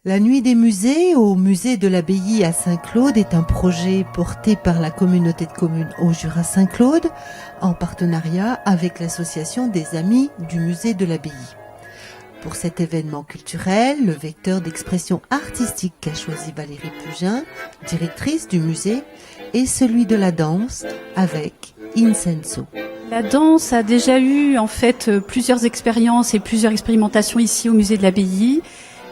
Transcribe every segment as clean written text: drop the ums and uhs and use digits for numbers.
La Nuit des musées au musée de l'Abbaye à Saint-Claude est un projet porté par la communauté de communes au Jura Saint-Claude en partenariat avec l'association des Amis du musée de l'Abbaye. Pour cet événement culturel, le vecteur d'expression artistique qu'a choisi Valérie Pugin, directrice du musée, est celui de la danse avec Insenso. La danse a déjà eu en fait plusieurs expériences et plusieurs expérimentations ici au musée de l'Abbaye.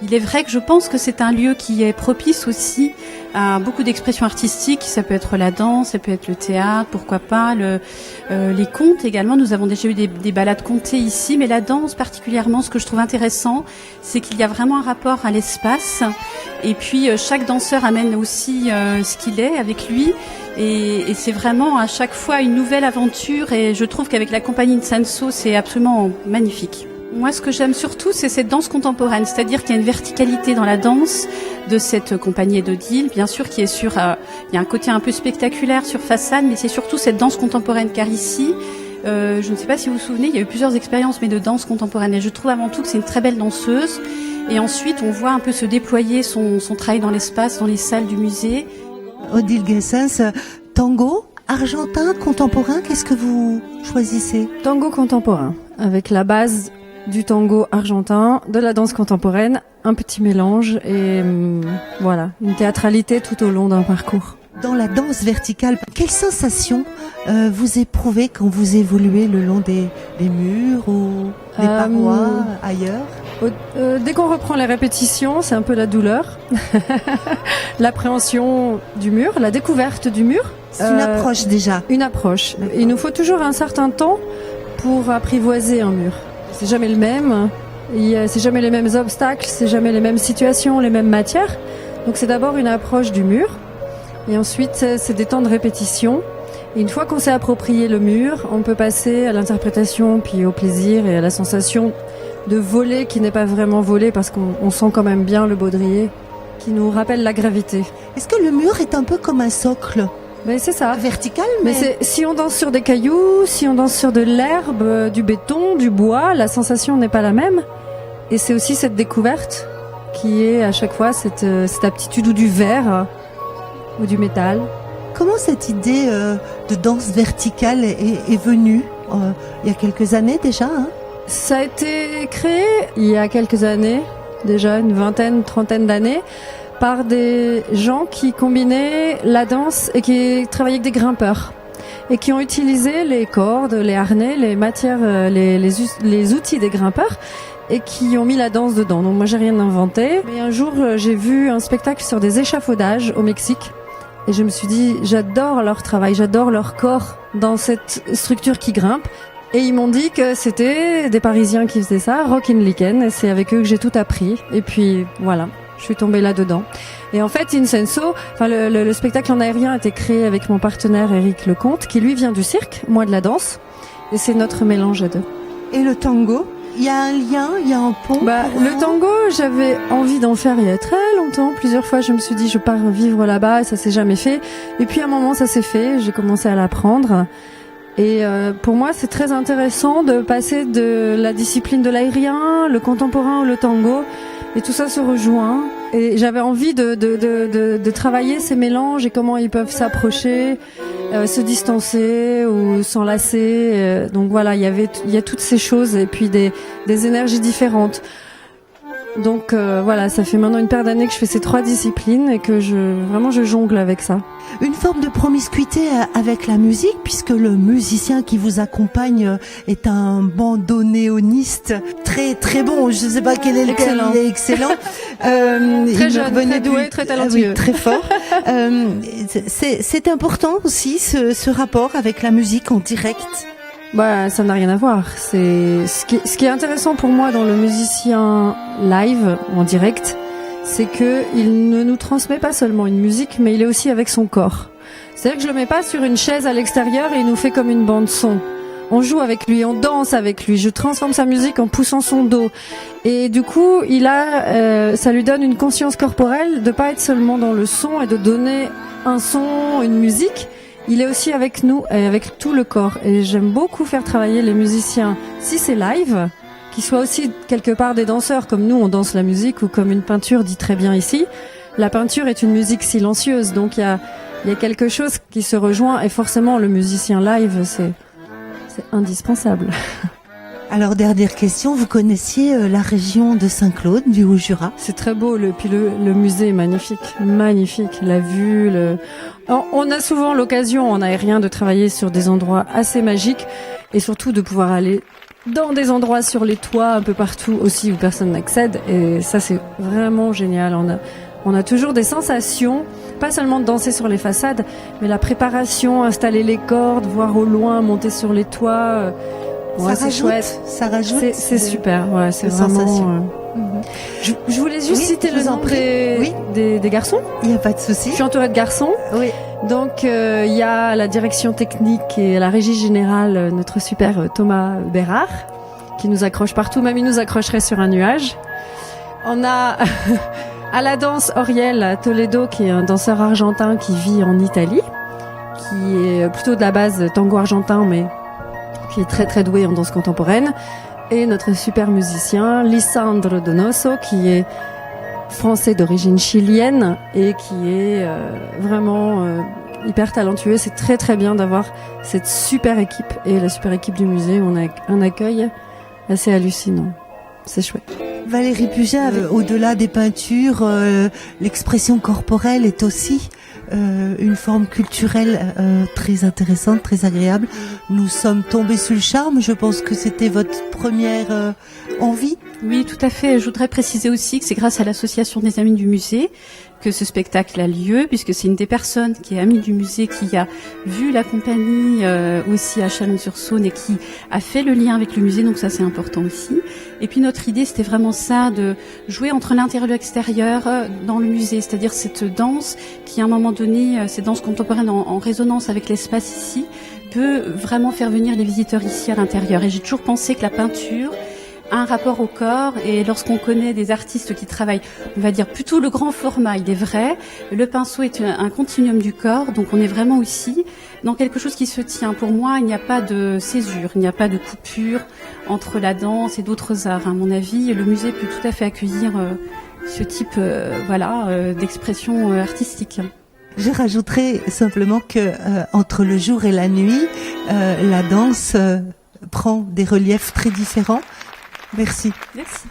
Il est vrai que je pense que c'est un lieu qui est propice aussi à beaucoup d'expressions artistiques. Ça peut être la danse, ça peut être le théâtre, pourquoi pas, les contes également. Nous avons déjà eu des balades contées ici, mais la danse particulièrement, ce que je trouve intéressant, c'est qu'il y a vraiment un rapport à l'espace. Et puis chaque danseur amène aussi ce qu'il est avec lui. Et c'est vraiment à chaque fois une nouvelle aventure. Et je trouve qu'avec la compagnie Insenso, c'est absolument magnifique. Moi, ce que j'aime surtout, c'est cette danse contemporaine, c'est-à-dire qu'il y a une verticalité dans la danse de cette compagnie d'Odile, bien sûr, qui est il y a un côté un peu spectaculaire sur façade, mais c'est surtout cette danse contemporaine, car ici, je ne sais pas si vous vous souvenez, il y a eu plusieurs expériences, mais de danse contemporaine, et je trouve avant tout que c'est une très belle danseuse, et ensuite, on voit un peu se déployer son travail dans l'espace, dans les salles du musée. Odile Guessens, tango, argentin, contemporain, qu'est-ce que vous choisissez? Tango contemporain, avec la base du tango argentin, de la danse contemporaine, un petit mélange et voilà, une théâtralité tout au long d'un parcours. Dans la danse verticale, quelle sensation vous éprouvez quand vous évoluez le long des murs ou des parois ailleurs? Dès qu'on reprend les répétitions, c'est un peu la douleur, l'appréhension du mur, la découverte du mur. C'est une approche déjà. Une approche. Il nous faut toujours un certain temps pour apprivoiser un mur. C'est jamais le même, c'est jamais les mêmes obstacles, c'est jamais les mêmes situations, les mêmes matières. Donc c'est d'abord une approche du mur, et ensuite c'est des temps de répétition. Et une fois qu'on s'est approprié le mur, on peut passer à l'interprétation, puis au plaisir et à la sensation de voler qui n'est pas vraiment voler, parce qu'on sent quand même bien le baudrier qui nous rappelle la gravité. Est-ce que le mur est un peu comme un socle ? Ben c'est ça. Vertical, mais si on danse sur des cailloux, si on danse sur de l'herbe, du béton, du bois, la sensation n'est pas la même. Et c'est aussi cette découverte qui est à chaque fois cette aptitude ou du verre ou du métal. Comment cette idée de danse verticale est venue il y a quelques années déjà, hein? Ça a été créé il y a quelques années, déjà une vingtaine, trentaine d'années, par des gens qui combinaient la danse et qui travaillaient avec des grimpeurs et qui ont utilisé les cordes, les harnais, les matières, les outils des grimpeurs et qui ont mis la danse dedans. Donc moi j'ai rien inventé, mais un jour j'ai vu un spectacle sur des échafaudages au Mexique et je me suis dit j'adore leur travail, j'adore leur corps dans cette structure qui grimpe. Et ils m'ont dit que c'était des Parisiens qui faisaient ça, Rock in Lichen, et c'est avec eux que j'ai tout appris. Et puis voilà. Je suis tombée là-dedans. Et en fait, Insenso, le spectacle en aérien a été créé avec mon partenaire Éric Lecomte, qui lui vient du cirque, moi de la danse. Et c'est notre mélange à deux. Et le tango ? Il y a un lien, il y a un pont. Le tango, j'avais envie d'en faire il y a très longtemps. Plusieurs fois, je me suis dit, je pars vivre là-bas, et ça s'est jamais fait. Et puis à un moment, ça s'est fait. J'ai commencé à l'apprendre. Et pour moi, c'est très intéressant de passer de la discipline de l'aérien, le contemporain ou le tango. Et tout ça se rejoint. Et j'avais envie de travailler ces mélanges et comment ils peuvent s'approcher, se distancer ou s'enlacer. Donc voilà, il y a toutes ces choses et puis des énergies différentes. Donc voilà, ça fait maintenant une paire d'années que je fais ces trois disciplines et que je jongle avec ça. Une forme de promiscuité avec la musique, puisque le musicien qui vous accompagne est un bandonéoniste très très bon. Je ne sais pas quel est le terme, il est excellent. Très jeune, très doué, très talentueux. Oui, très fort. C'est important aussi ce rapport avec la musique en direct. Ça n'a rien à voir. C'est ce qui est intéressant pour moi dans le musicien live en direct, c'est que il ne nous transmet pas seulement une musique, mais il est aussi avec son corps. C'est-à-dire que je le mets pas sur une chaise à l'extérieur et il nous fait comme une bande son. On joue avec lui, on danse avec lui. Je transforme sa musique en poussant son dos. Et du coup, ça lui donne une conscience corporelle de pas être seulement dans le son et de donner un son, une musique. Il est aussi avec nous et avec tout le corps. Et j'aime beaucoup faire travailler les musiciens, si c'est live, qui soient aussi quelque part des danseurs, comme nous on danse la musique ou comme une peinture dit très bien ici. La peinture est une musique silencieuse, donc il y a quelque chose qui se rejoint et forcément le musicien live c'est indispensable. Alors, dernière question, vous connaissiez la région de Saint-Claude, du Haut-Jura? C'est très beau, puis le musée est magnifique, la vue. On a souvent l'occasion en aérien de travailler sur des endroits assez magiques et surtout de pouvoir aller dans des endroits sur les toits un peu partout aussi où personne n'accède et ça c'est vraiment génial. On a toujours des sensations, pas seulement de danser sur les façades, mais la préparation, installer les cordes, voir au loin, monter sur les toits. Ouais, c'est chouette. Ça rajoute. C'est super. Ouais, c'est vraiment. Je voulais juste citer le nom des garçons. Il n'y a pas de souci. Je suis entourée de garçons. Oui. Donc il y a la direction technique et la régie générale, notre super Thomas Bérard, qui nous accroche partout. Même il nous accrocherait sur un nuage. On a à la danse Auriel Toledo, qui est un danseur argentin qui vit en Italie, qui est plutôt de la base tango argentin, mais qui est très très doué en danse contemporaine, et notre super musicien Lisandro Donoso, qui est français d'origine chilienne et qui est vraiment hyper talentueux. C'est très très bien d'avoir cette super équipe et la super équipe du musée. On a un accueil assez hallucinant. C'est chouette. Valérie Puget, au-delà des peintures, l'expression corporelle est aussi une forme culturelle très intéressante, très agréable. Nous sommes tombés sur le charme. Je pense que c'était votre première envie. Oui, tout à fait. Je voudrais préciser aussi que c'est grâce à l'association des Amis du musée que ce spectacle a lieu, puisque c'est une des personnes qui est amie du musée, qui a vu la compagnie aussi à Chalon-sur-Saône et qui a fait le lien avec le musée, donc ça c'est important aussi. Et puis notre idée c'était vraiment ça, de jouer entre l'intérieur et l'extérieur dans le musée, c'est-à-dire cette danse qui à un moment donné, cette danse contemporaine en résonance avec l'espace ici, peut vraiment faire venir les visiteurs ici à l'intérieur. Et j'ai toujours pensé que la peinture un rapport au corps, et lorsqu'on connaît des artistes qui travaillent, on va dire plutôt le grand format, il est vrai, le pinceau est un continuum du corps, donc on est vraiment aussi dans quelque chose qui se tient. Pour moi, il n'y a pas de césure, il n'y a pas de coupure entre la danse et d'autres arts. À mon avis, le musée peut tout à fait accueillir ce type d'expression artistique. Je rajouterai simplement que entre le jour et la nuit, la danse prend des reliefs très différents. Merci. Merci.